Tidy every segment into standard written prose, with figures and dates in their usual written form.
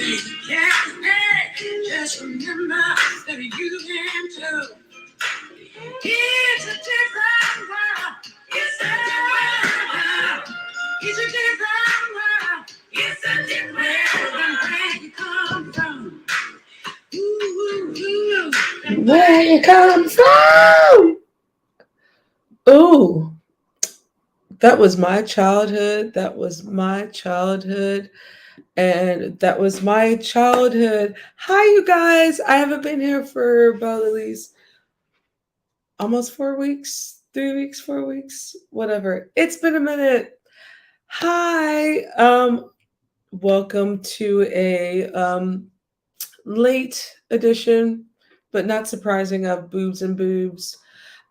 Yeah, just remember that you can too. It's a different world. It's a different world. It's a different world. It's a different world. Where you come from? Ooh, where you come from? Ooh, that was my childhood. That was my childhood. And that was my childhood. Hi, you guys. I haven't been here for about at least almost 4 weeks, 3 weeks, 4 weeks, whatever. It's been a minute. Hi. Welcome to a late edition, but not surprising, of Boobs and Boobs.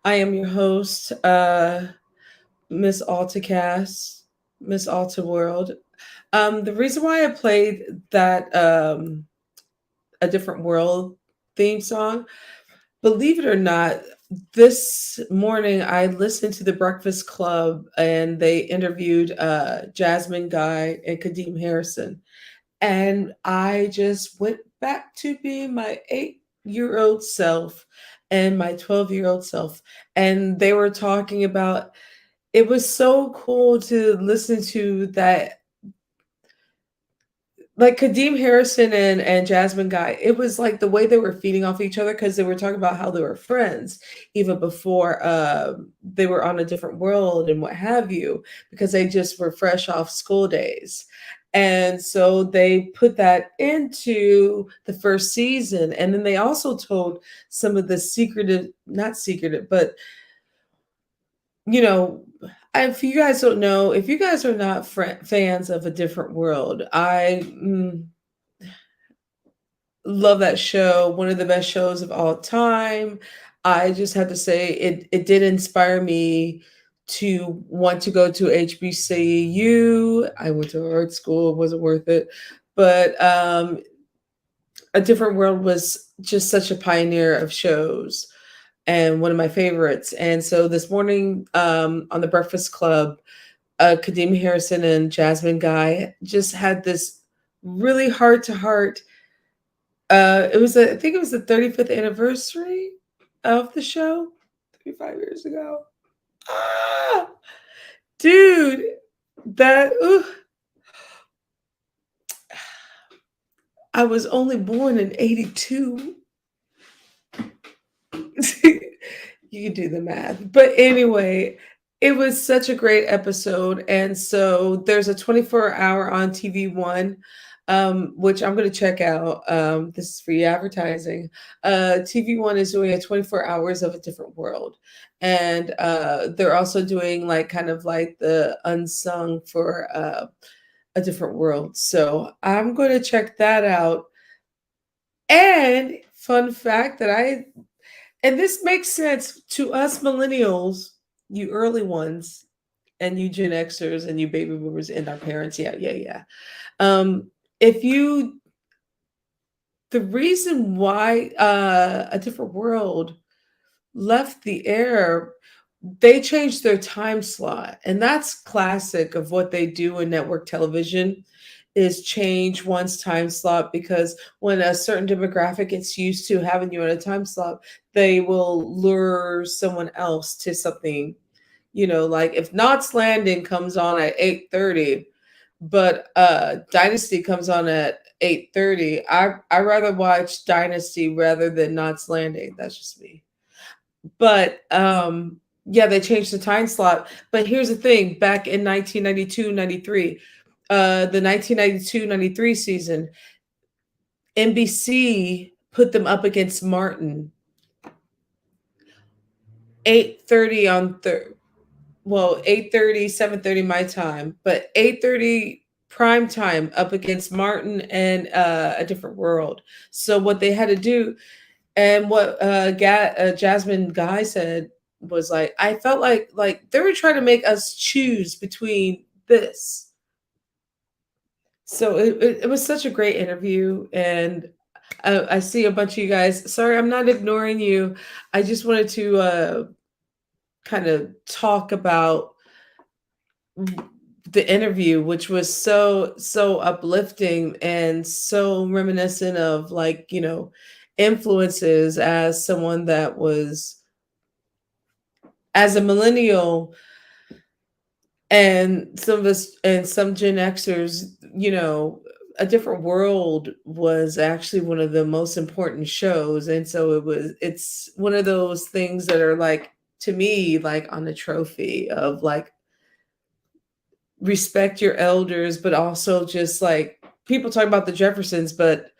I am your host, Miss AltaCast, Miss Alta World. The reason why I played that A Different World theme song, believe it or not, this morning I listened to the Breakfast Club and they interviewed Jasmine Guy and Kadeem Harrison. And I just went back to being my 8-year old self and my 12-year old self. And they were talking about, it was so cool to listen to that, like Kadeem Harrison and Jasmine Guy. It was like the way they were feeding off each other because they were talking about how they were friends even before they were on A Different World and what have you, because they just were fresh off school days. And so they put that into the first season. And then they also told some of the secretive, not secretive, but you know, if you guys don't know, if you guys are not fans of A Different World, I love that show. One of the best shows of all time. I just have to say it did inspire me to want to go to HBCU. I went to art school, it wasn't worth it. But A Different World was just such a pioneer of shows and one of my favorites. And so this morning on the Breakfast Club, Kadeem Harrison and Jasmine Guy just had this really heart to heart. I think it was the 35th anniversary of the show, 35 years ago. Ah, dude, that I was only born in 82. You can do the math. But anyway, it was such a great episode. And so there's a 24-hour on TV1, which I'm going to check out. This is free advertising. TV1 is doing a 24 hours of A Different World. And they're also doing like kind of like the unsung for A Different World. So I'm going to check that out. And fun fact that and this makes sense to us millennials, you early ones, and you Gen Xers and you baby boomers and our parents. Yeah, yeah, yeah. If you, the reason why A Different World left the air, they changed their time slot. And that's classic of what they do in network television, is change one's time slot, because when a certain demographic gets used to having you in a time slot, they will lure someone else to something. Like if Knots Landing comes on at 8:30, but Dynasty comes on at 8:30, I rather watch Dynasty rather than Knots Landing. That's just me. But yeah, they changed the time slot. But here's the thing, back in 1992-93, the 1992-93 season, NBC put them up against Martin. 8:30 on 8:30, 7:30 my time, but 8:30 prime time up against Martin and A Different World. So what they had to do, and what Jasmine Guy said, was like, I felt like they were trying to make us choose between this. So it was such a great interview, and I see a bunch of you guys. Sorry, I'm not ignoring you. I just wanted to kind of talk about the interview, which was so uplifting and so reminiscent of, like, influences as someone that was, as a millennial, and some of us and some Gen Xers, A Different World was actually one of the most important shows. And so it's one of those things that are, like, to me, like on a trophy of, like, respect your elders, but also just like people talk about the Jeffersons, but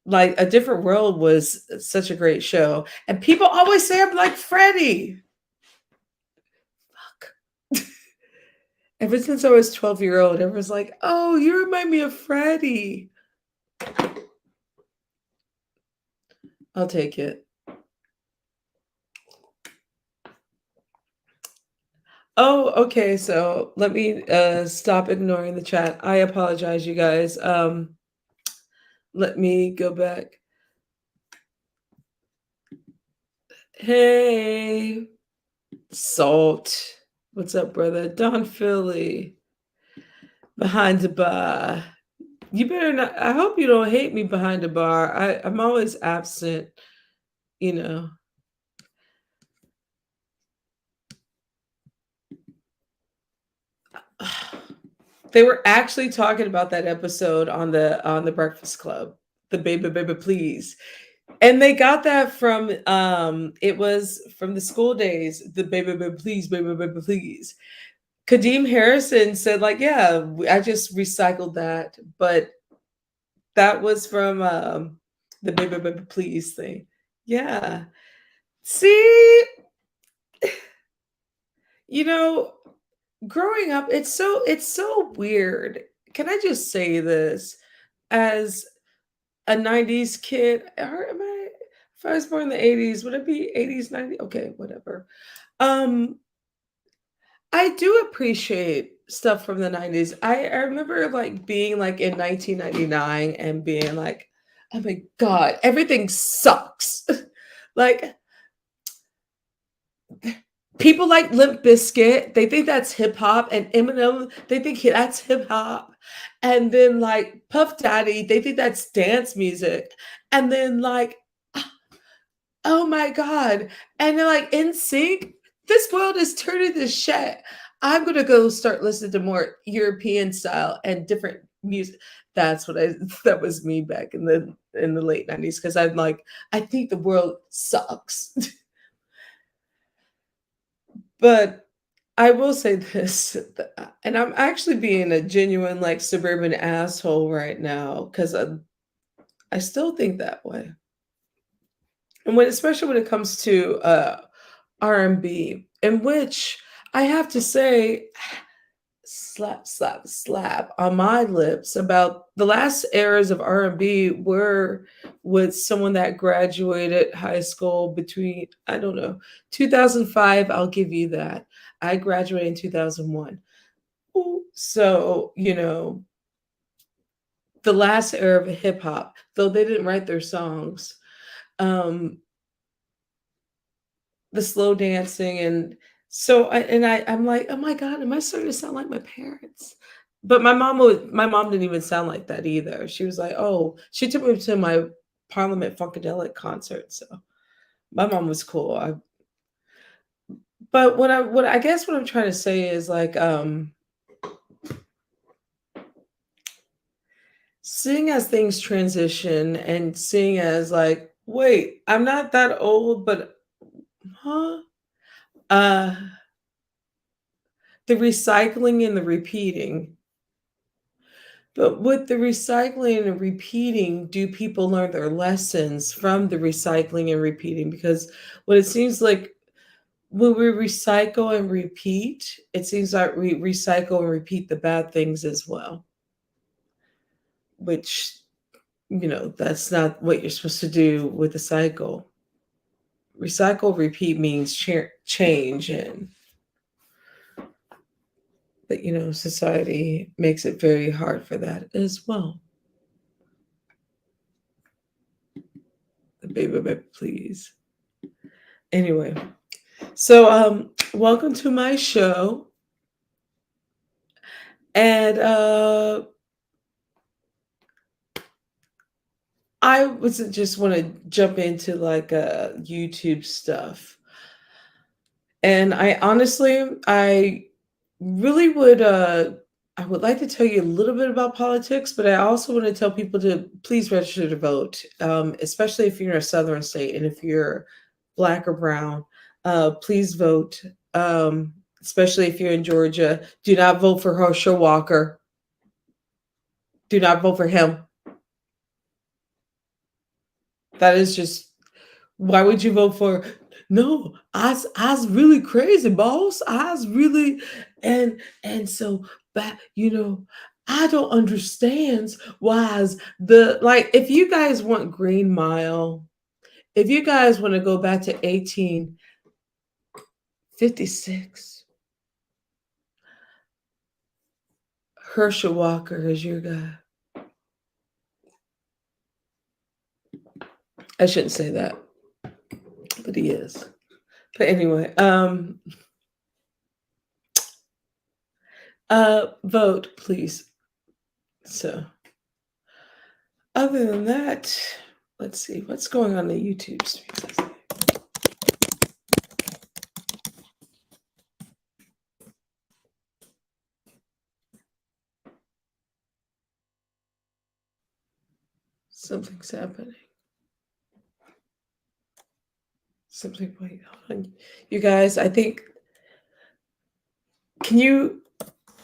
like A Different World was such a great show. And people always say I'm like Freddie. Fuck. Ever since I was 12-year-old, everyone's like, oh, you remind me of Freddie. I'll take it. Oh, okay. So let me stop ignoring the chat. I apologize, you guys. Let me go back. Hey, Salt. What's up, brother? Don Philly. Behind the bar. You better not. I hope you don't hate me behind the bar. I'm always absent, you know. They were actually talking about that episode on the Breakfast Club, the Baby Baby Please. And they got that from it was from the school days, the Baby Baby Please, Baby Baby Please. Kadeem Harrison said, like, yeah, I just recycled that, but that was from the Baby Baby Please thing. Yeah. See, you know, growing up, it's so weird. Can I just say this? As a 90s kid, or am I, if I was born in the 80s, would it be 80s, 90s? Okay, whatever. Um, I do appreciate stuff from the 90s. I remember like being like in 1999 and being like, oh my God, everything sucks. Like, people like Limp Bizkit, they think that's hip hop, and Eminem, they think that's hip hop. And then like Puff Daddy, they think that's dance music. And then like, oh my God. And then like In Sync, this world is turning to shit. I'm gonna go start listening to more European style and different music. That's what I that was me back in the late 90s. Cause I'm like, I think the world sucks. But I will say this, and I'm actually being a genuine like suburban asshole right now because I still think that way. And especially when it comes to R&B, in which I have to say, slap, slap, slap on my lips about the last eras of R&B were with someone that graduated high school between, I don't know, 2005, I'll give you that. I graduated in 2001. Ooh, so, the last era of hip hop, though they didn't write their songs, um, the slow dancing, and I'm like, oh my God, am I starting to sound like my parents? But my mom didn't even sound like that either. She was like, oh, she took me to my Parliament Funkadelic concert. So my mom was cool. But what I guess what I'm trying to say is like, seeing as things transition and seeing as like, wait, I'm not that old, but huh? Uh the recycling and the repeating. But with the recycling and repeating, do people learn their lessons from the recycling and repeating? Because what it seems like when we recycle and repeat, it seems like we recycle and repeat the bad things as well, which, that's not what you're supposed to do with a cycle. Recycle, repeat means change, and but society makes it very hard for that as well. The baby, please. Anyway, so welcome to my show. And I was just want to jump into like YouTube stuff. And I honestly, I really would I would like to tell you a little bit about politics, but I also want to tell people to please register to vote, especially if you're in a southern state and if you're black or brown. Please vote, especially if you're in Georgia. Do not vote for Herschel Walker. Do not vote for him. That is just why would you vote for? No, I's really crazy, boss. I's really and so back, I don't understand why is the like if you guys want Green Mile, if you guys want to go back to 1856, Herschel Walker is your guy. I shouldn't say that, but he is. But anyway, vote, please. So other than that, let's see what's going on the YouTube streams. Something's happening. Something. Wait, hold on. You guys, I think. Can you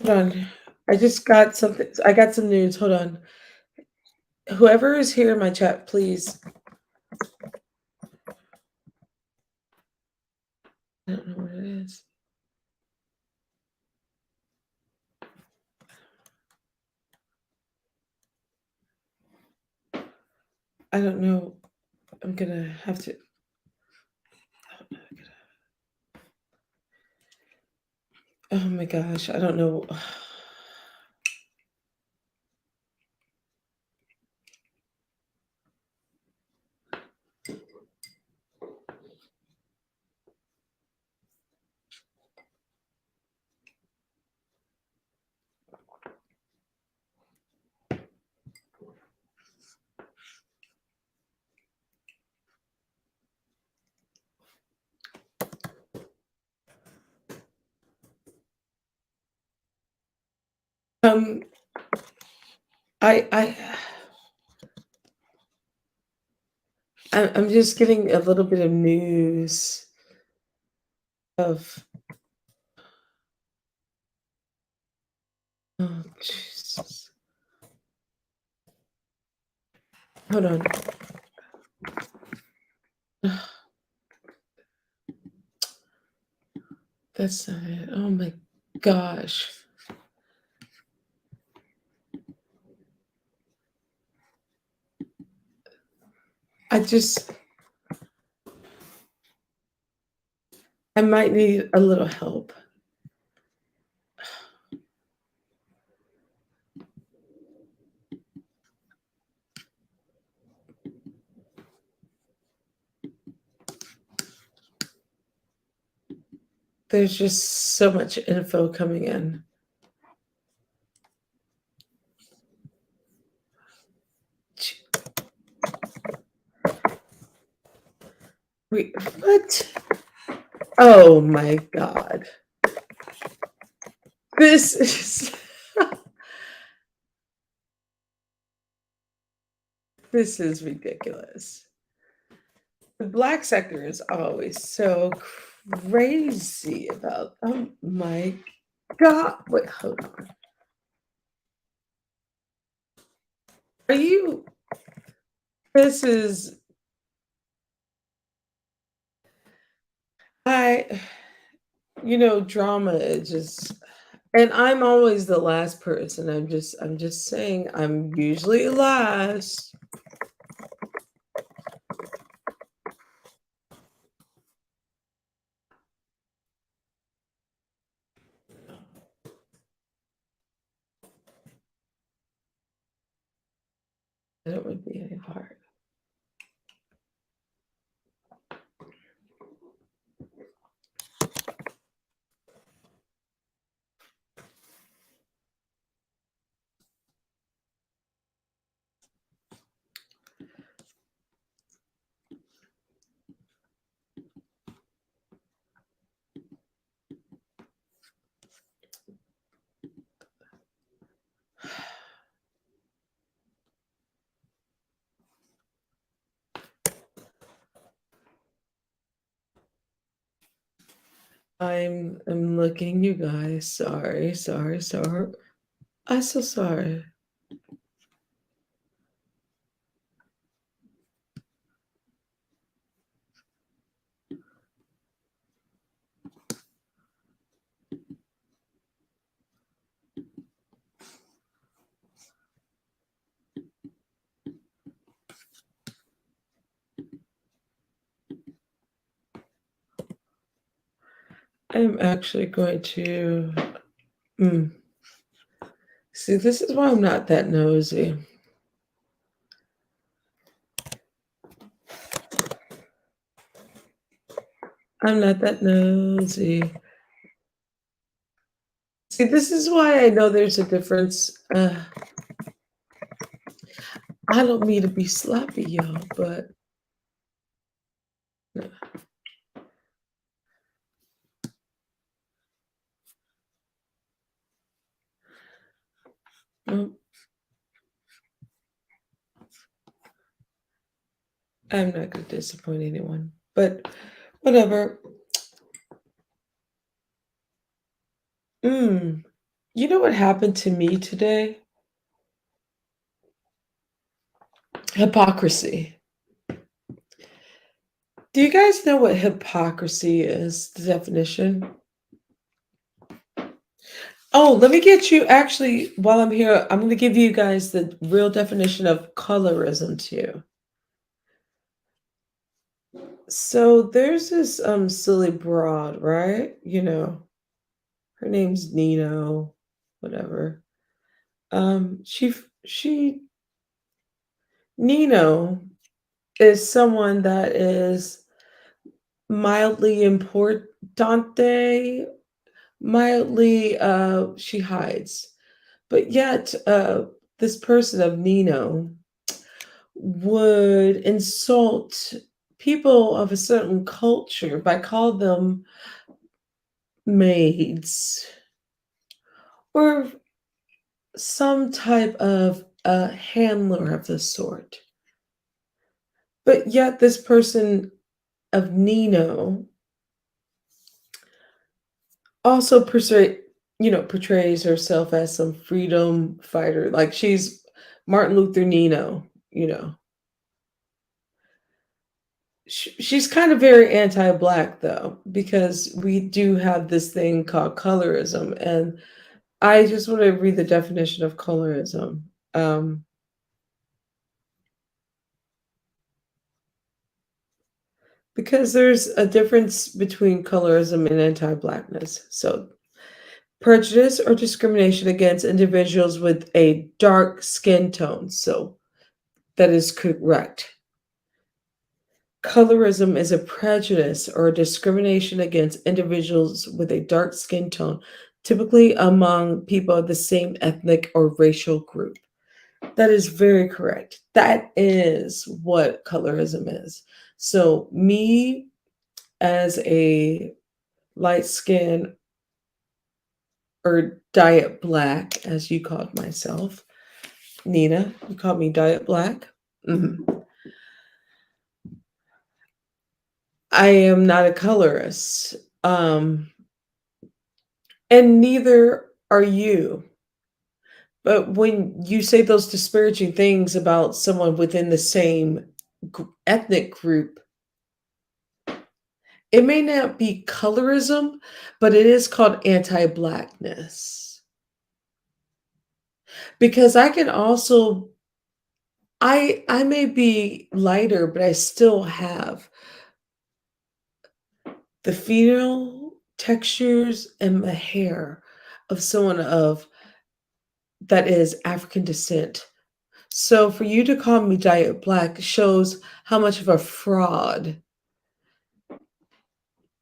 hold on? I just got something. I got some news. Hold on. Whoever is here in my chat, please. I don't know what it is. I don't know. I'm gonna have to. Oh my gosh, I don't know. Um, I I'm just getting a little bit of news of. Oh Jesus! Hold on. That's not it. Oh my gosh. I just. I might need a little help. There's just so much info coming in. Wait, what? Oh my God. This is this is ridiculous. The black sector is always so crazy about. Oh my God. Wait, hold on. Are you this is I drama is just and I'm always the last person. I'm just saying I'm usually last. It would be any hard. I'm looking, you guys. Sorry, sorry, sorry. I'm so sorry. I'm actually going to mm. See, this is why I'm not that nosy. I'm not that nosy. See, this is why I know there's a difference. I don't mean to be sloppy, y'all, but no, I'm not going to disappoint anyone. But whatever. Mm. You know what happened to me today? Hypocrisy. Do you guys know what hypocrisy is? The definition? Oh, let me get you actually, while I'm here, I'm going to give you guys the real definition of colorism too. So there's this silly broad, right? You know, her name's Nino, whatever. She Nino is someone that is mildly importante, mildly she hides. But yet this person of Nino would insult people of a certain culture by calling them maids or some type of a handler of the sort. But yet this person of Nino also portrays herself as some freedom fighter. Like she's Martin Luther Nino, you know. She's kind of very anti-black though, because we do have this thing called colorism, and I just want to read the definition of colorism. Um, because there's a difference between colorism and anti-blackness. So prejudice or discrimination against individuals with a dark skin tone. So that is correct. Colorism is a prejudice or a discrimination against individuals with a dark skin tone, typically among people of the same ethnic or racial group. That is very correct. That is what colorism is. So, me as a light skin or diet black, as you called myself, Nina, you called me diet black. Mhm. I am not a colorist. And neither are you. But when you say those disparaging things about someone within the same ethnic group, it may not be colorism, but it is called anti-blackness. Because I can also I may be lighter, but I still have the female textures and the hair of someone of that is African descent. So for you to call me diet black shows how much of a fraud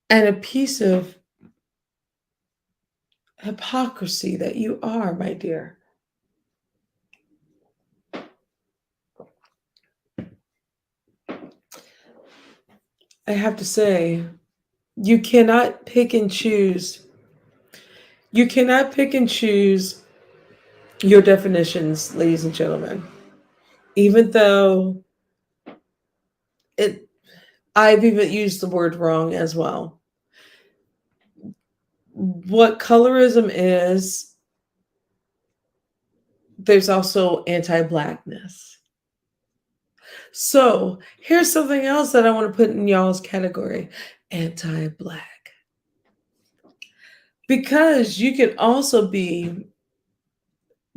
and a piece of hypocrisy that you are, my dear. I have to say, you cannot pick and choose. You cannot pick and choose your definitions, ladies and gentlemen. Even though it I've even used the word wrong as well. what colorism is, there's also anti-blackness. So here's something else that I want to put in y'all's category: anti-black. Because you can also be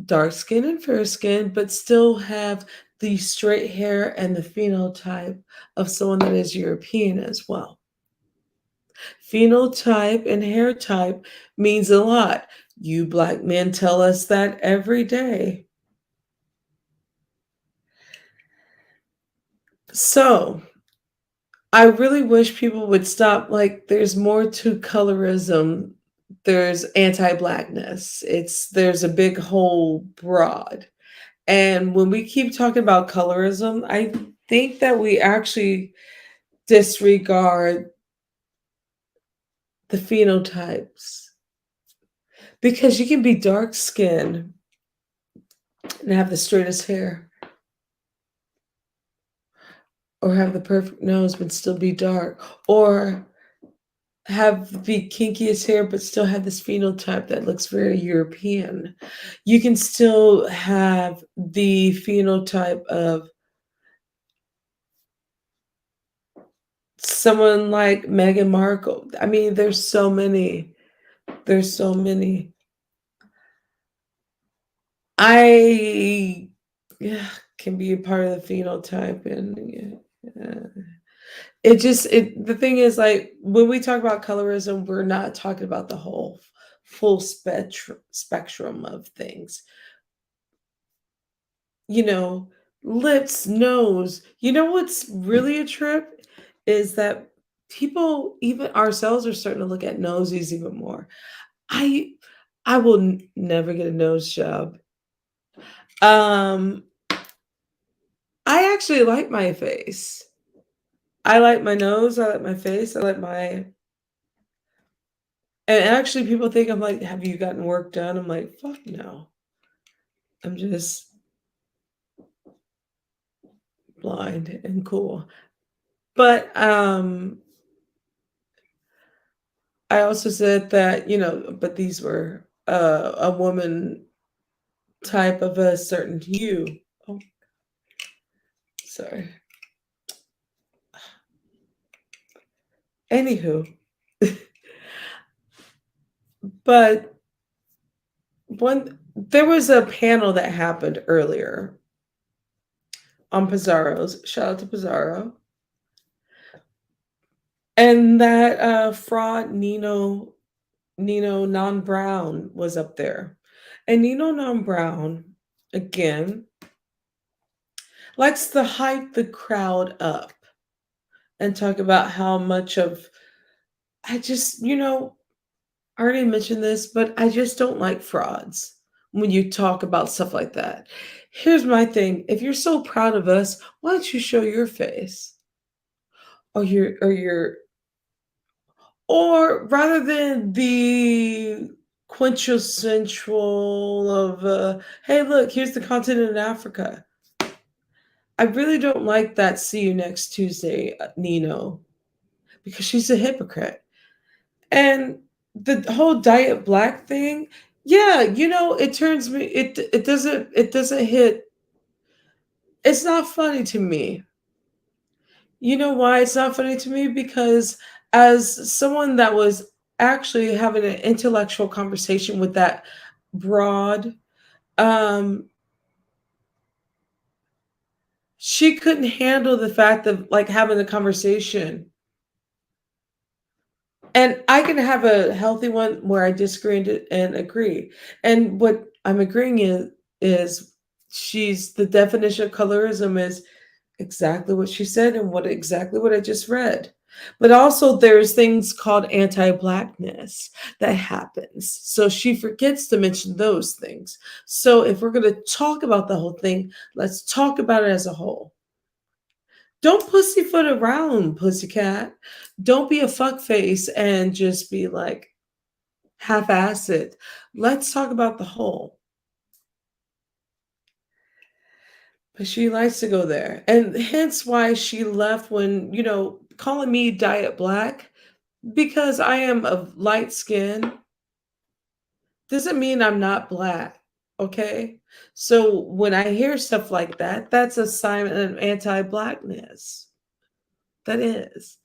dark skin and fair skin, but still have the straight hair and the phenotype of someone that is European as well. Phenotype and hair type means a lot. You black men tell us that every day. So I really wish people would stop. Like, there's more to colorism. There's anti-blackness. There's a big whole broad. And when we keep talking about colorism, I think that we actually disregard the phenotypes, because you can be dark skinned and have the straightest hair, or have the perfect nose but still be dark, or have the kinkiest hair but still have this phenotype that looks very European. You can still have the phenotype of someone like Meghan Markle. I mean, there's so many. There's so many. I, yeah, can be a part of the phenotype, and yeah. The thing is, like, when we talk about colorism, we're not talking about the whole full spectrum of things. You know, lips, nose. You know what's really a trip is that people, even ourselves, are starting to look at noses even more. I I will never get a nose job. Um, I actually like my face. I like my nose, I like my face, I like my and actually people think I'm like, "Have you gotten work done?" I'm like, "Fuck no. I'm just blind and cool." But, I also said that, but these were, a woman type of a certain hue. Oh, sorry. Anywho, but there was a panel that happened earlier on Pizarro's. Shout out to Pizarro. And that fraud Nino Non Brown was up there. And Nino Non Brown, again, likes to hype the crowd up and talk about how much of I just, I already mentioned this, but I just don't like frauds when you talk about stuff like that. Here's my thing. If you're so proud of us, why don't you show your face? Or rather than the quintessential of, hey, look, here's the continent in Africa. I really don't like that "see you next Tuesday" Nino, because she's a hypocrite. And the whole diet black thing, yeah, it turns me it doesn't hit. It's not funny to me. You know why it's not funny to me? Because as someone that was actually having an intellectual conversation with that broad, um, she couldn't handle the fact of, like, having a conversation. And I can have a healthy one where I disagree and agree. And what I'm agreeing is she's the definition of colorism is exactly what she said and exactly what I just read. But also there's things called anti-blackness that happens. So she forgets to mention those things. So if we're going to talk about the whole thing, let's talk about it as a whole. Don't pussyfoot around, pussycat. Don't be a fuckface and just be like half-ass it. Let's talk about the whole. But she likes to go there. And hence why she left when, calling me diet black, because I am of light skin. doesn't mean I'm not black. Okay. So when I hear stuff like that, that's a sign of anti-blackness. That is.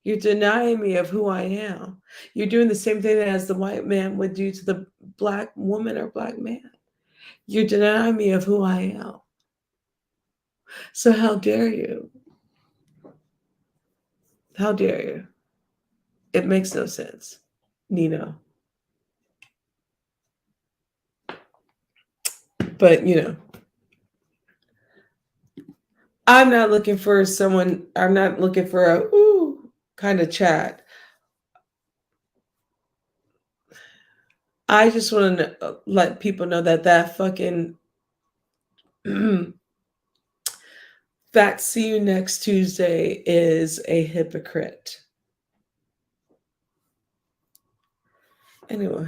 You're denying me of who I am. You're doing the same thing as the white man would do to the black woman or black man. You're denying me of who I am. So how dare you? How dare you? It makes no sense. Nino. But I'm not looking for someone, I'm not looking for a ooh kind of chat. I just want to let people know that that fucking that see you next Tuesday is a hypocrite. Anyway.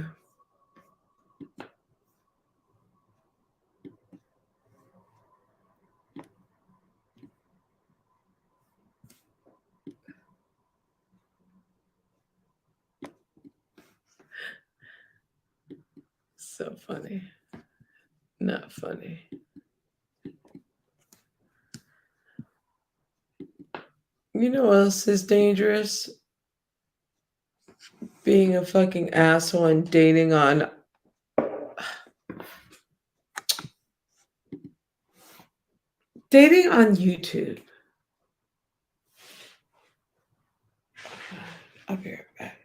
So funny. Not funny. You know what else is dangerous? Being a fucking asshole and dating on YouTube. I'll be right back.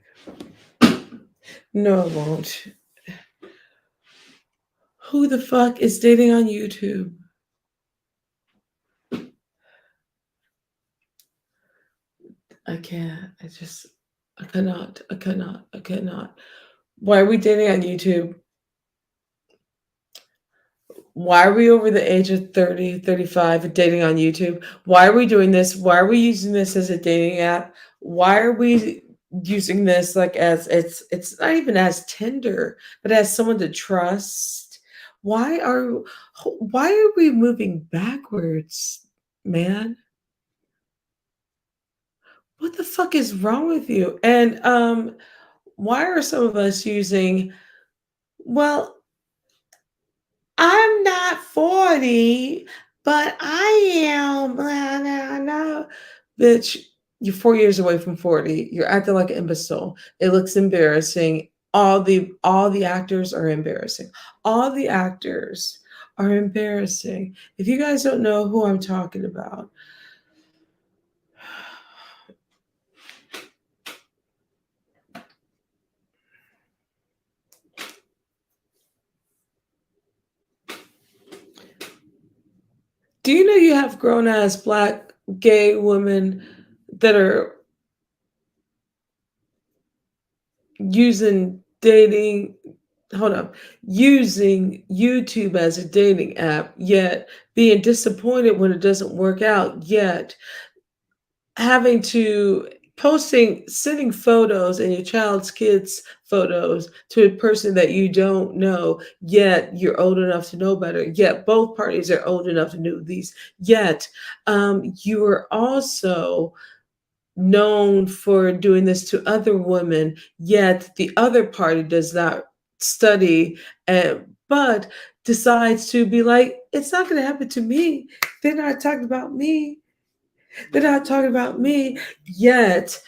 No, I won't. Who the fuck is dating on YouTube? I can't. I cannot. I cannot. I cannot. Why are we dating on YouTube? Why are we over the age of 30, 35 and dating on YouTube? Why are we doing this? Why are we using this as a dating app? Why are we using this like as it's not even as Tinder, but as someone to trust? Why are we moving backwards, man? What the fuck is wrong with you? And why are some of us using, well, I'm not 40, but I am. Blah, blah, blah. Bitch, you're 4 years away from 40. You're acting like an imbecile. It looks embarrassing. All the actors are embarrassing. All the actors are embarrassing. If you guys don't know who I'm talking about, do you know you have grown ass black gay women that are using dating hold up, using YouTube as a dating app, yet being disappointed when it doesn't work out, yet having to sending photos and your child's kids photos to a person that you don't know, yet you're old enough to know better, yet both parties are old enough to know these, yet you are also known for doing this to other women, yet the other party does not study, but decides to be like, it's not going to happen to me. They're not talking about me. They're not talking about me. Yet,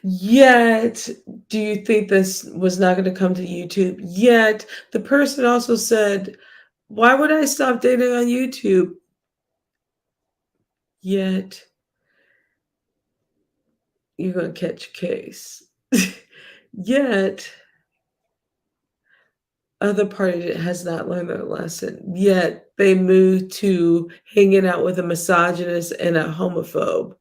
yet, do you think this was not going to come to YouTube? Yet, the person also said, why would I stop dating on YouTube? Yet, you're going to catch a case. Yet, other party has not learned their lesson. Yet, they move to hanging out with a misogynist and a homophobe.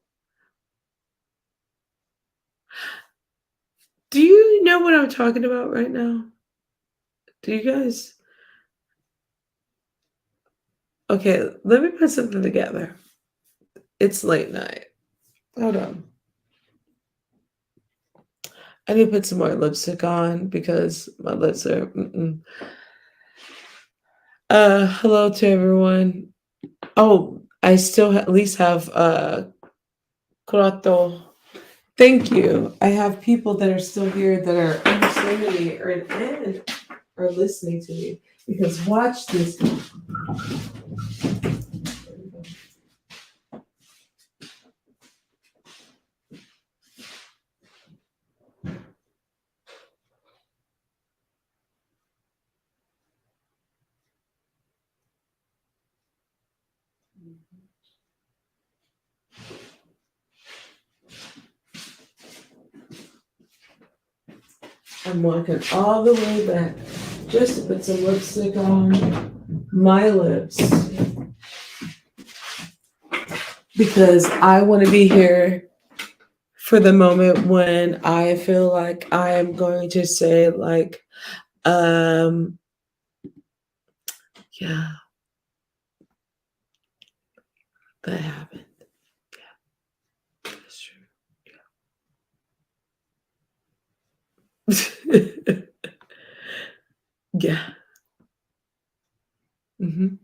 Do you know what I'm talking about right now? Do you guys? Okay, let me put something together. It's late night. Hold on. I need to put some more lipstick on because my lips are. Hello to everyone. Oh, I still at least have Croto. Thank you. I have people that are still here that are understanding me and are listening to me. Because watch this. I'm walking all the way back just to put some lipstick on my lips because I want to be here for the moment when I feel like I am going to say like, um, yeah, that happened. Yeah, that's true. Yeah. Hmm.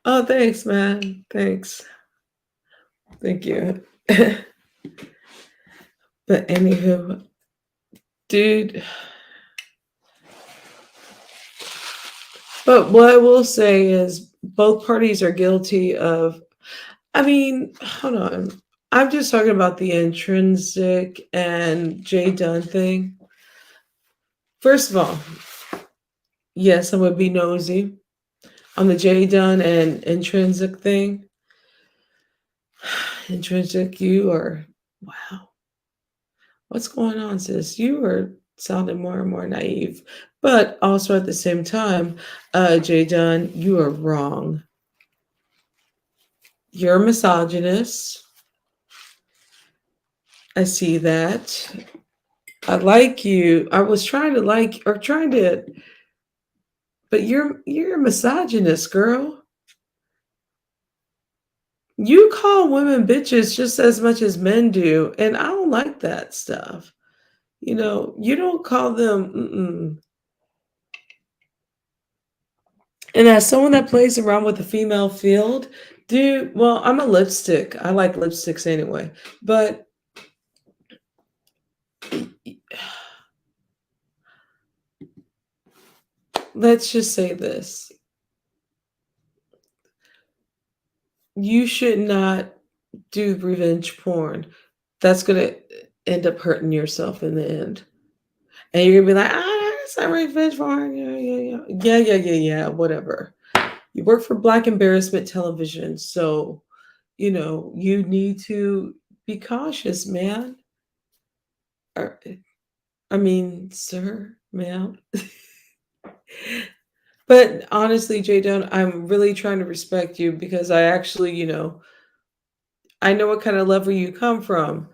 Oh, thanks, man. Thanks. Thank you. But anywho, dude. But what I will say is both parties are guilty of. I mean, hold on. I'm just talking about the intrinsic and Jay Dunn thing. First of all, yes, I would be nosy on the Jay Dunn and intrinsic thing. Intrinsic, you are wow. What's going on, sis? You are sounding more and more naive. But also at the same time, Jay Dunn, you are wrong. You're a misogynist. I see that. I like you. I was trying to like or trying to, but you're a misogynist, girl. You call women bitches just as much as men do, and I don't like that stuff. You don't call them. Mm-mm. And as someone that plays around with the female field, dude, well, I'm a lipstick. I like lipsticks anyway. But let's just say this. You should not do revenge porn. That's going to end up hurting yourself in the end. And you're going to be like, it's not revenge porn. Yeah, whatever. You work for Black Embarrassment Television. So, you need to be cautious, man. Or, I mean, sir, ma'am. But honestly, Jay Don, I'm really trying to respect you because I actually, I know what kind of level you come from.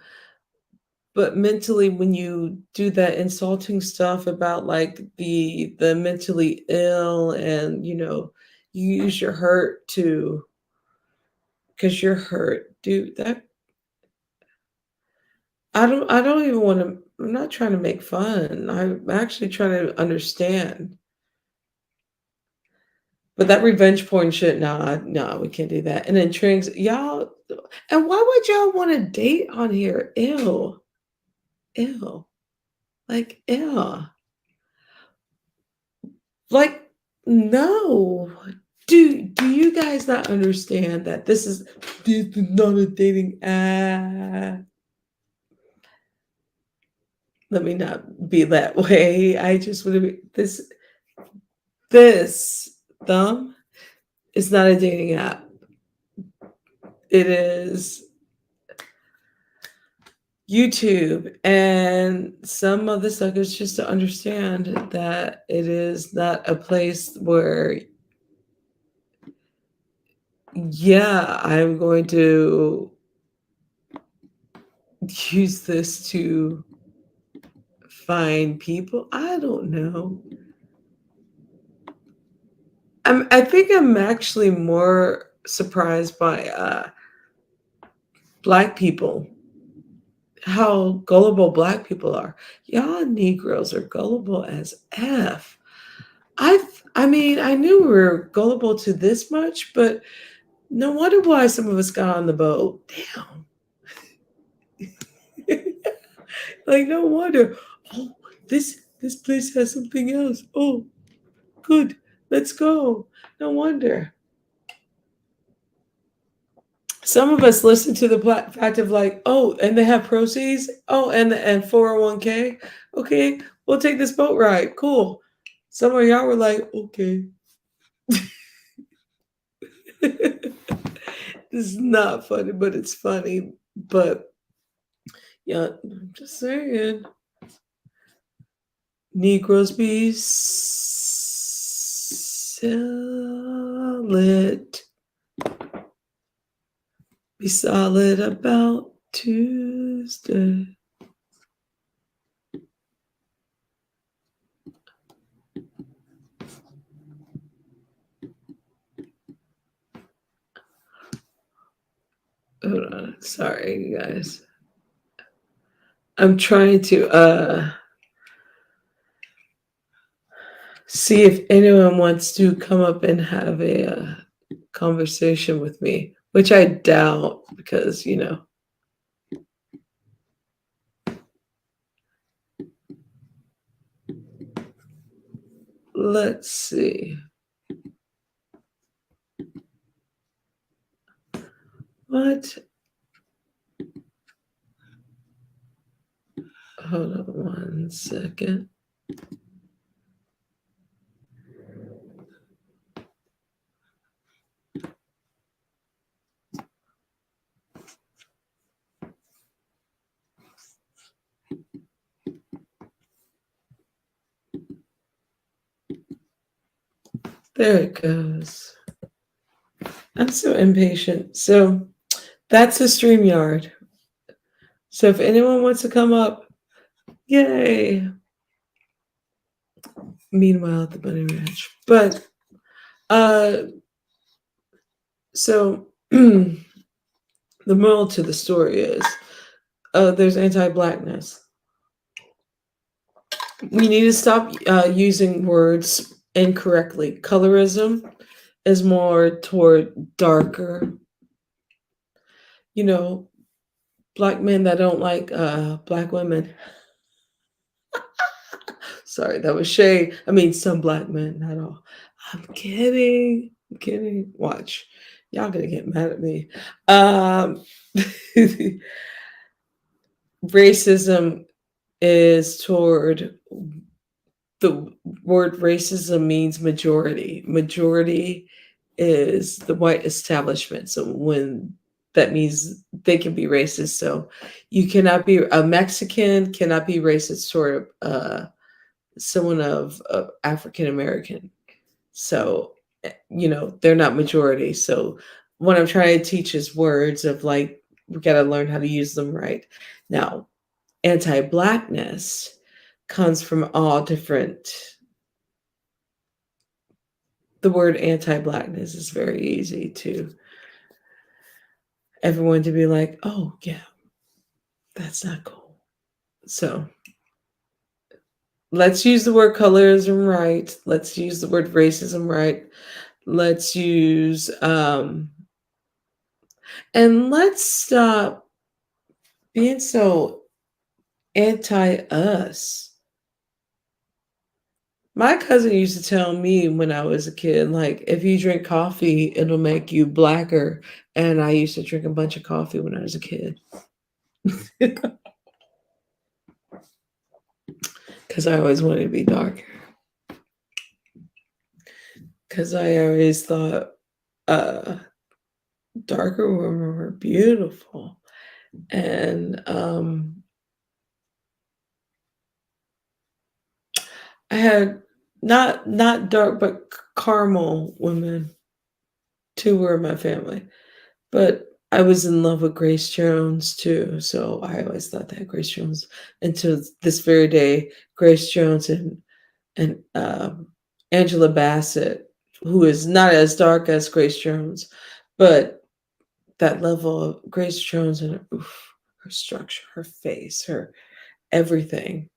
But mentally, when you do that insulting stuff about like the mentally ill and you use your hurt to because you're hurt, dude, that I don't even want to. I'm not trying to make fun. I'm actually trying to understand. But that revenge porn shit, nah, nah, we can't do that. And then trings, y'all, and why would y'all want to date on here? Ew, ew, like ew, like no. Do you guys not understand that this is not a dating app? Let me not be that way. I just want to be this thumb is not a dating app. It is YouTube and some of the suckers just to understand that it is not a place where, yeah, I'm going to use this to find people. I don't know. I think I'm actually more surprised by Black people, how gullible Black people are. Y'all Negroes are gullible as F. I mean, I knew we were gullible to this much, but No wonder why some of us got on the boat. Damn. Like no wonder. Oh, this place has something else. Oh, good. Let's go. No wonder. Some of us listen to the fact of like, oh, and they have proceeds. Oh, and 401k. Okay, we'll take this boat ride. Cool. Some of y'all were like, okay. This is not funny, but it's funny. But yeah, I'm just saying. Negroes be solid. Be solid about Tuesday. Hold on. Sorry, you guys. I'm trying to see if anyone wants to come up and have a conversation with me, which I doubt because, let's see. What? Hold on one second. There it goes. I'm so impatient. So that's a StreamYard. So if anyone wants to come up, yay. Meanwhile at the Bunny Ranch. But so the moral to the story is there's anti-blackness. We need to stop using words incorrectly. Colorism is more toward darker, black men that don't like black women. Sorry, that was shade. I mean, some black men, not all. I'm kidding. I'm kidding. Watch. Y'all gonna get mad at me. Racism is toward the word racism means majority. Majority is the white establishment. So when that means they can be racist. So you cannot be a Mexican cannot be racist toward someone of African American. So they're not majority. So what I'm trying to teach is words of like we got to learn how to use them right. Now, anti-blackness comes from all different. The word anti-blackness is very easy to everyone to be like, oh yeah, that's not cool. So let's use the word colorism right. Let's use the word racism right. Let's use and let's stop being so anti-us. My cousin used to tell me when I was a kid, like, if you drink coffee, it'll make you blacker. And I used to drink a bunch of coffee when I was a kid. Because I always wanted to be darker. Because I always thought darker women were beautiful. And I had not dark, but caramel women. Two were in my family. But I was in love with Grace Jones too. So I always thought that Grace Jones, until this very day, Grace Jones and Angela Bassett, who is not as dark as Grace Jones, but that level of Grace Jones and her structure, her face, her everything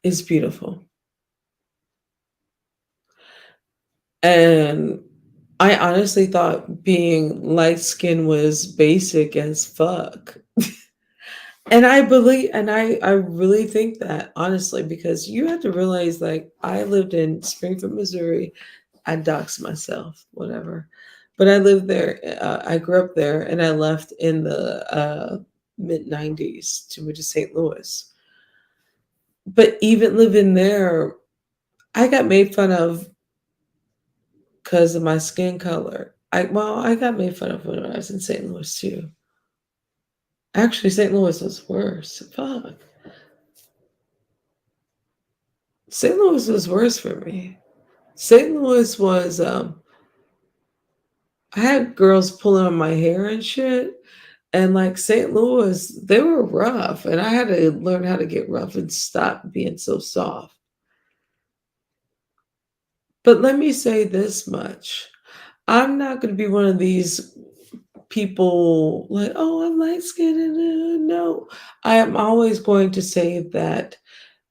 is beautiful. And I honestly thought being light skinned was basic as fuck. And I really think that honestly, because you have to realize, like, I lived in Springfield, Missouri. I doxed myself, whatever. But I lived there. I grew up there, and I left in the mid '90s to move to St. Louis. But even living there, I got made fun of because of my skin color. I got made fun of when I was in St. Louis too. Actually, St. Louis was worse. Fuck. St. Louis was worse for me. St. Louis was I had girls pulling on my hair and shit. And like St. Louis, they were rough. And I had to learn how to get rough and stop being so soft. But let me say this much. I'm not going to be one of these people like, oh, I'm light skinned. No, I am always going to say that.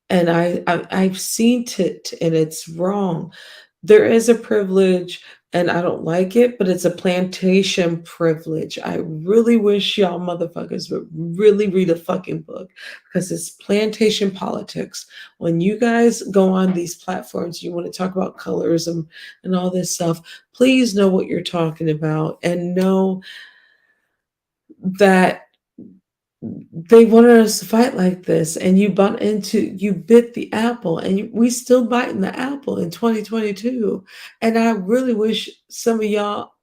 And I've seen it and it's wrong. There is a privilege, and I don't like it, but it's a plantation privilege. I really wish y'all motherfuckers would really read a fucking book because it's plantation politics. When you guys go on these platforms, you want to talk about colorism and all this stuff, please know what you're talking about and know that they wanted us to fight like this, and you bit the apple, and we still biting the apple in 2022. And I really wish some of y'all,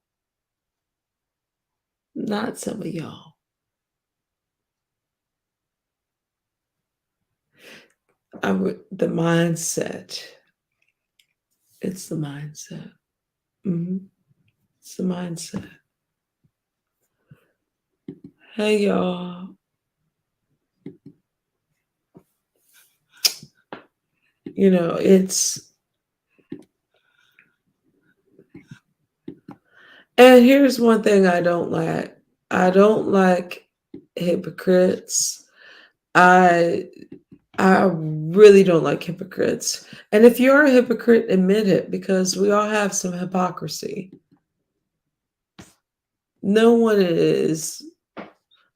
not some of y'all, the mindset. It's the mindset. Mhm. It's the mindset. Hey y'all, it's, and here's one thing I don't like. I don't like hypocrites. I I really don't like hypocrites. And if you're a hypocrite, admit it because we all have some hypocrisy. No one is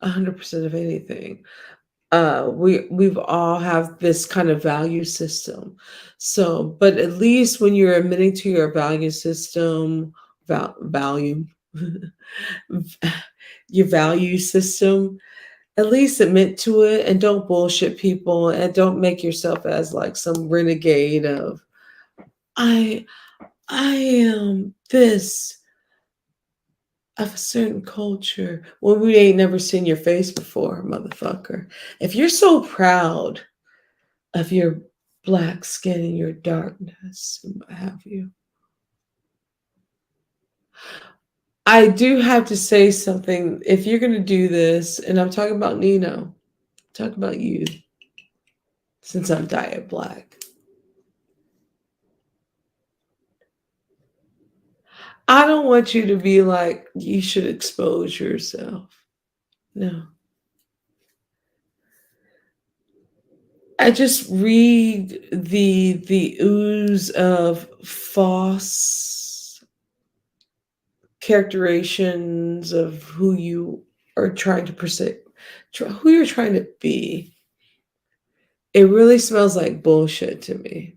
100% of anything. We've all have this kind of value system. So, but at least when you're admitting to your value system, value, your value system, at least admit to it and don't bullshit people and don't make yourself as like some renegade of I I am this of a certain culture. Well, we ain't never seen your face before, motherfucker. If you're so proud of your black skin and your darkness and what have you, I do have to say something. If you're gonna do this, and I'm talking about Nino, talk about you, since I'm diet black. I don't want you to be like you should expose yourself. No. I just read the ooze of false characterizations of who you are trying to present, who you're trying to be. It really smells like bullshit to me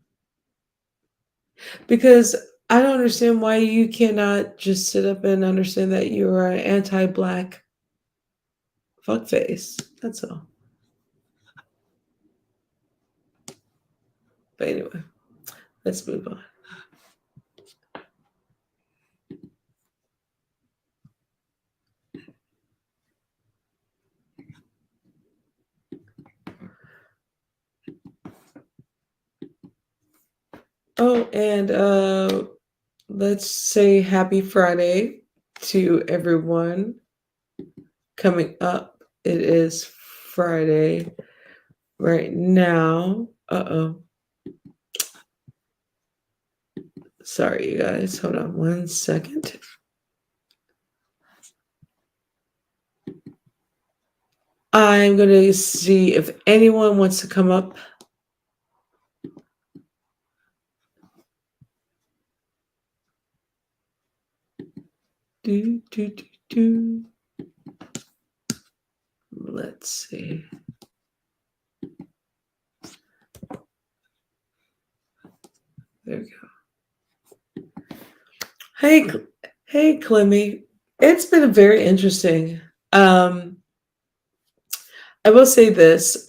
because I don't understand why you cannot just sit up and understand that you are an anti-black fuckface. That's all. But anyway, let's move on. Oh, and let's say happy Friday to everyone coming up. It is Friday right now. Uh-oh. Sorry, you guys. Hold on one second. I'm going to see if anyone wants to come up. Do, do, do, do. Let's see. There we go. Hey, hey, Clemmy. It's been very interesting. Um, I will say this: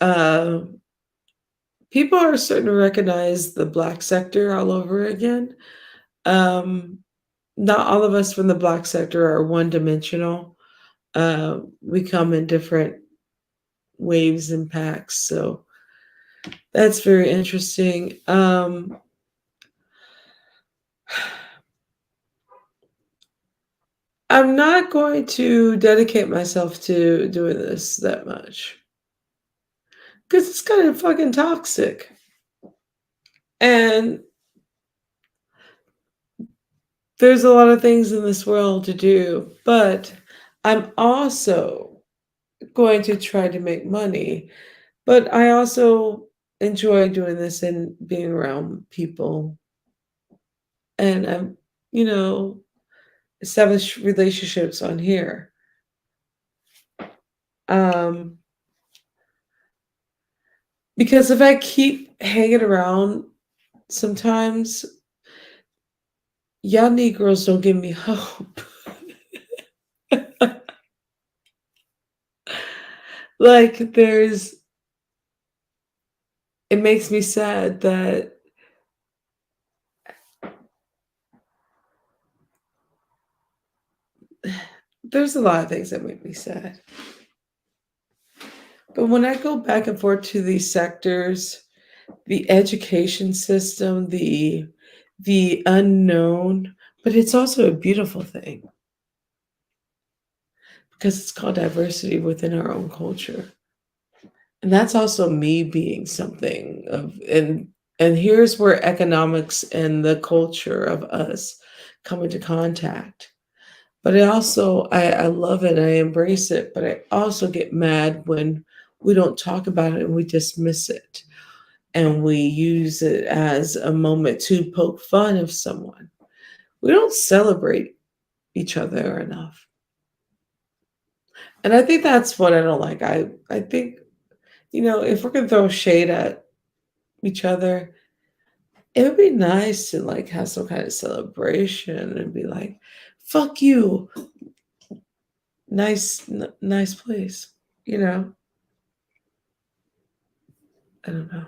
people are starting to recognize the black sector all over again. Um, Not all of us from the black sector are one dimensional. We come in different waves and packs, so that's very interesting. I'm not going to dedicate myself to doing this that much because it's kind of fucking toxic. And there's a lot of things in this world to do, but I'm also going to try to make money. But I also enjoy doing this and being around people. And I'm, you know, establish relationships on here. Um, because if I keep hanging around, sometimes y'all Negroes don't give me hope. Like, it makes me sad that there's a lot of things that make me sad. But when I go back and forth to these sectors, the education system, the unknown, but it's also a beautiful thing because it's called diversity within our own culture. And that's also me being something of and here's where economics and the culture of us come into contact. But I love it, I embrace it, but I also get mad when we don't talk about it and we dismiss it and we use it as a moment to poke fun of someone. We don't celebrate each other enough. And I think that's what I don't like. I think, if we're gonna throw shade at each other, it would be nice to like have some kind of celebration and be like, fuck you. Nice place. You know? I don't know.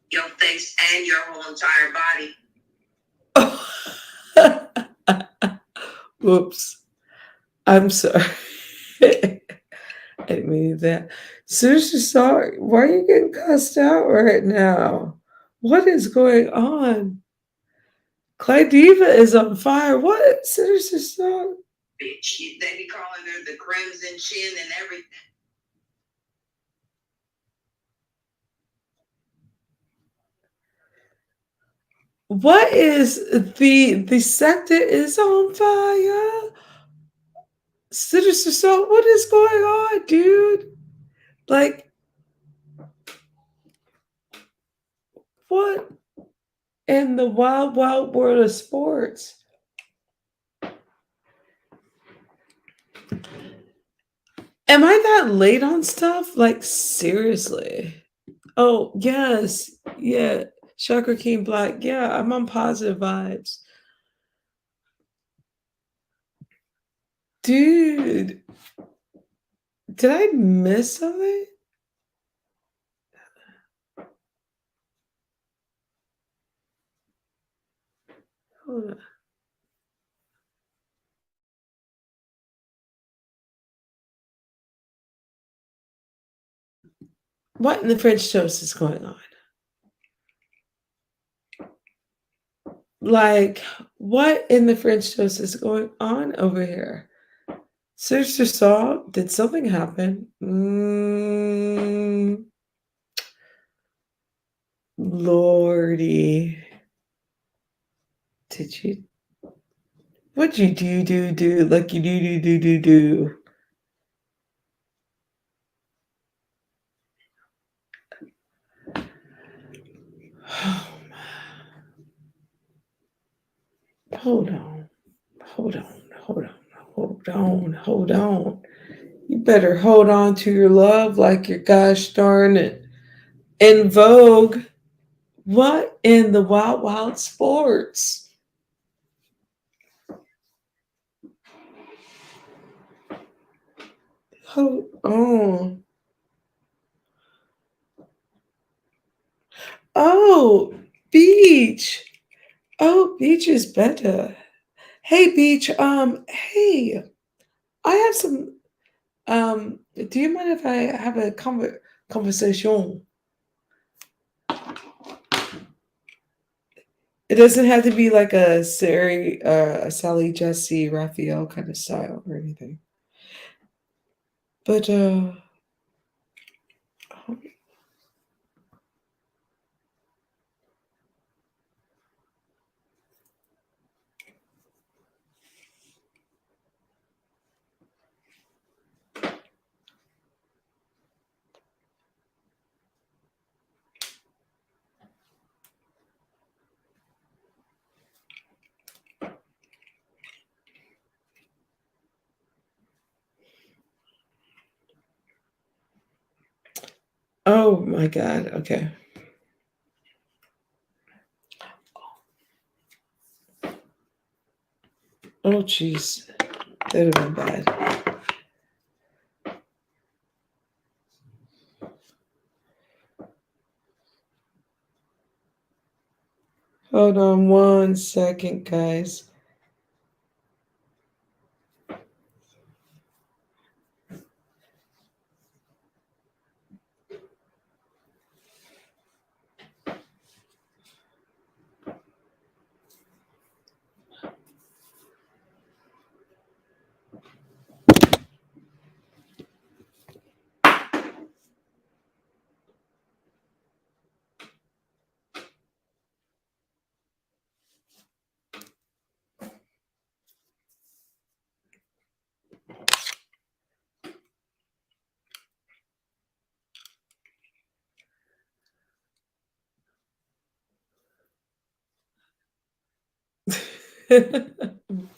Your face and your whole entire body. Whoops. I'm sorry. I didn't mean that. Seriously, sorry. Why are you getting cussed out right now? What is going on? Clay Diva is on fire. What? Seriously, sorry. Bitch, they be calling her the Crimson Chin and everything. What is the sector is on fire? Sinister Soul, what is going on, dude? Like, what in the wild, wild world of sports? Am I that late on stuff? Like, seriously? Oh, yes. Yeah. Chakra King Black. Yeah, I'm on positive vibes. Dude, did I miss something? Hold on. What in the French toast is going on? Like, what in the French toast is going on over here? Sister Saw, did something happen? Lordy. Did you? What'd you do? Like you do? Hold on. Hold on. Hold on. Hold on. You better hold on to your love like you're gosh darn it in Vogue. What in the wild, wild sports? Hold on. Oh, beach. Oh, beach is better. Hey, beach. Hey, I have some. Do you mind if I have a conversation? It doesn't have to be like a Sally Jesse Raphael kind of style or anything. But oh my god, okay. Oh jeez, that'd have been bad. Hold on 1 second, guys. Oh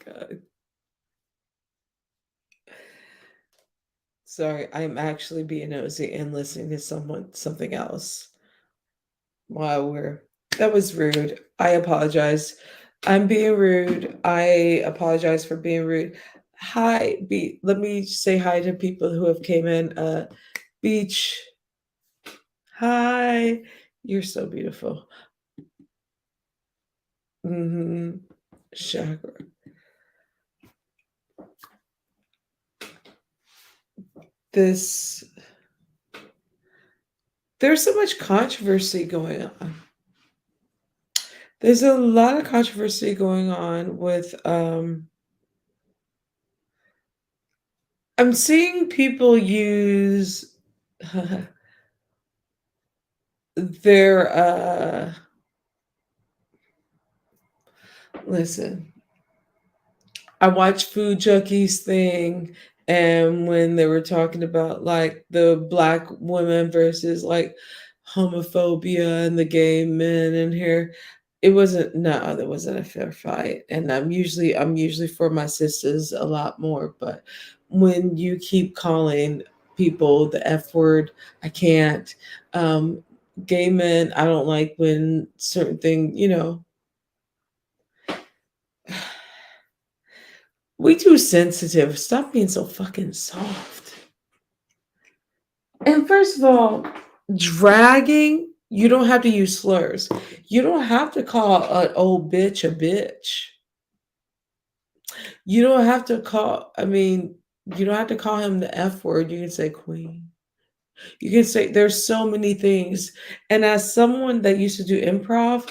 god. Sorry, I'm actually being nosy and listening to something else while we're that was rude. I apologize. I'm being rude. I apologize for being rude. Hi, let me say hi to people who have came in. Beach, hi. You're so beautiful. Hmm. Chakra. This there's so much controversy going on. There's a lot of controversy going on with I'm seeing people use their listen. I watched Food Junkies thing, and when they were talking about like the black women versus like homophobia and the gay men in here, it wasn't no, there wasn't a fair fight. And I'm usually for my sisters a lot more, but when you keep calling people the F word, I can't. Um, Gay men, I don't like when certain thing. We too sensitive. Stop being so fucking soft. And first of all, dragging, you don't have to use slurs. You don't have to call an old bitch a bitch. You don't have to call, I mean, you don't have to call him the F word. You can say queen. You can say there's so many things. And as someone that used to do improv,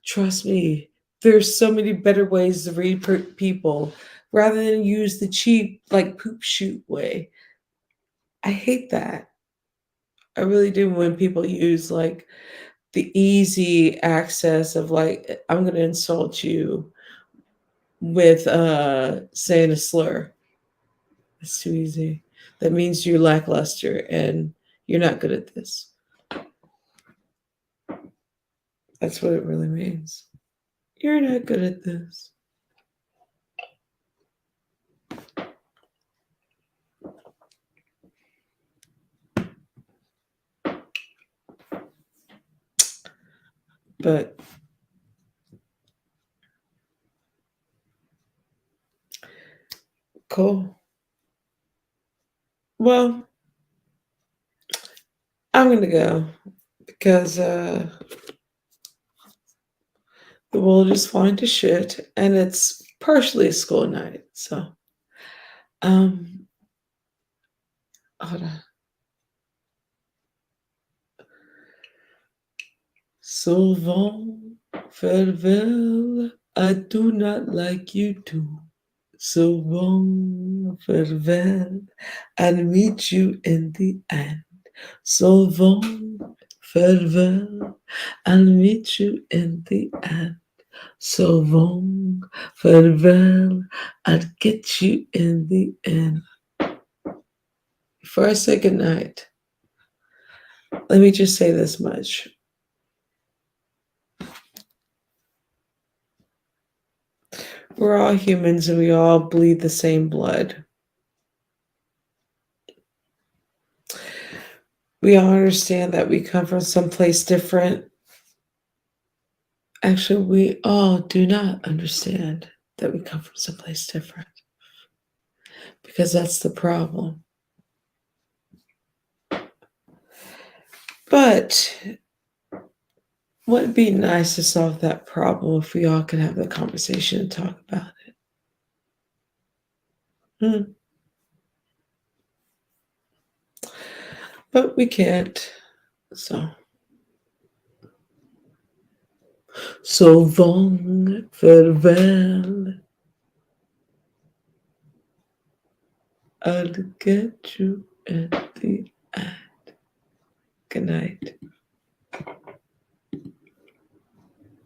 trust me, there's so many better ways to read people rather than use the cheap, like poop shoot way. I hate that. I really do when people use like the easy access of like, I'm gonna insult you with saying a slur. It's too easy. That means you're lackluster and you're not good at this. That's what it really means. You're not good at this. But cool. Well, I'm gonna go because the world is falling to shit and it's partially a school night. So um hold on. Souvent farewell, I do not like you too. Souvent farewell, I'll meet you in the end. Souvent farewell, I'll meet you in the end. Souvent farewell, I'll get you in the end. Before I say goodnight, let me just say this much. We're all humans and we all bleed the same blood. We all understand that we come from someplace different. Actually, we all do not understand that we come from someplace different because that's the problem. But wouldn't it be nice to solve that problem if we all could have the conversation and talk about it? Hmm. But we can't. So long, farewell. I'll get you at the end. Good night.